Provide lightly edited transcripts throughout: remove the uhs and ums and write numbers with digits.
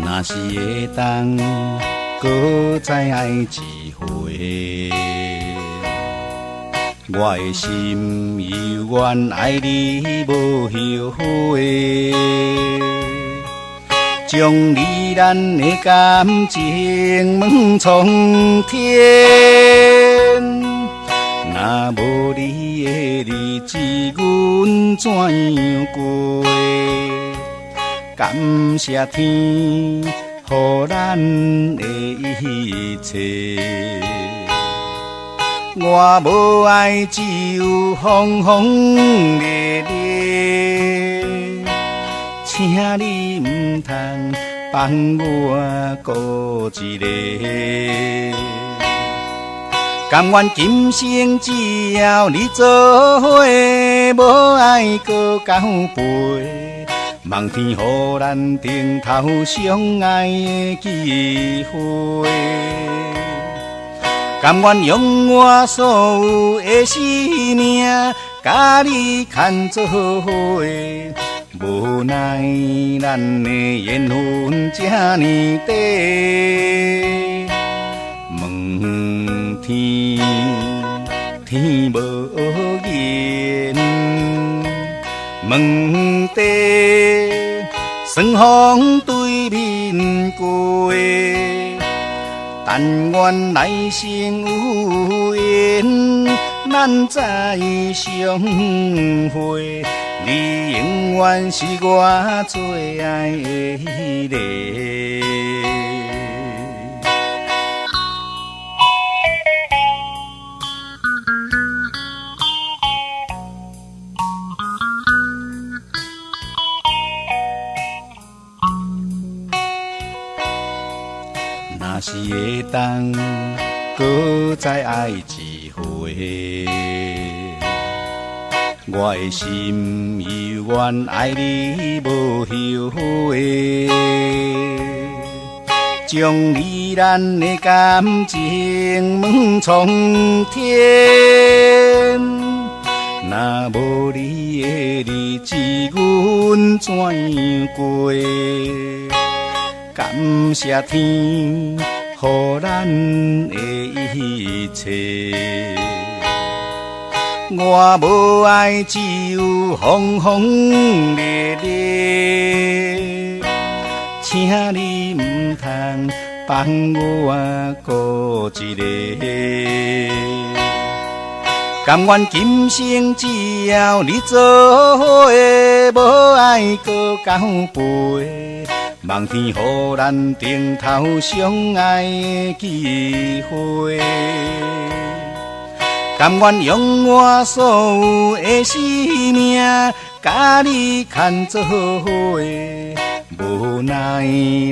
若是会当搁再爱一回，我的心犹原爱你无后悔，将你咱的感情问苍天。若无你的日子，阮怎样过？感谢天，予咱的一切。我无爱，只有轰轰烈烈，请你唔通放我孤一个。甘愿今生只要你做伙，无爱搁交陪，望天予咱顶头相爱的机会。甘愿用我所有的生命，甲你牵做伙，无奈咱的缘分这呢短。问天，天无言；问地，霜风对面过。但愿来生有缘，咱再相会。你永远是我最爱的迄个。若是会当搁再爱一回，我的心犹原爱你无后悔，将你咱的感情问苍天。若无你的日子，阮怎样过？感谢天，予咱的一切。我无爱，只有轰轰烈烈，请你唔通放我孤一个。甘愿今生只要你做伙，无爱搁交陪，望天予咱顶头相爱的机会。甘愿用我所有的生命，甲你牵做伙，无奈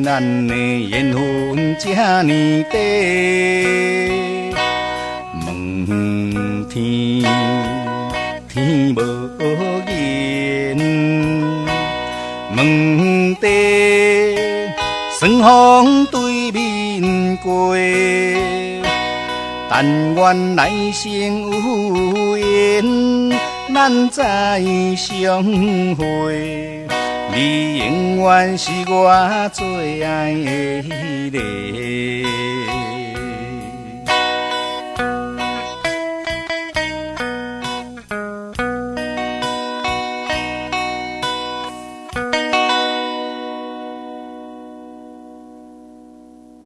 咱的缘分这呢短。问天，天无言；问地，霜风对面过。但愿来生有缘，咱再相会。你永远是我最爱的迄个。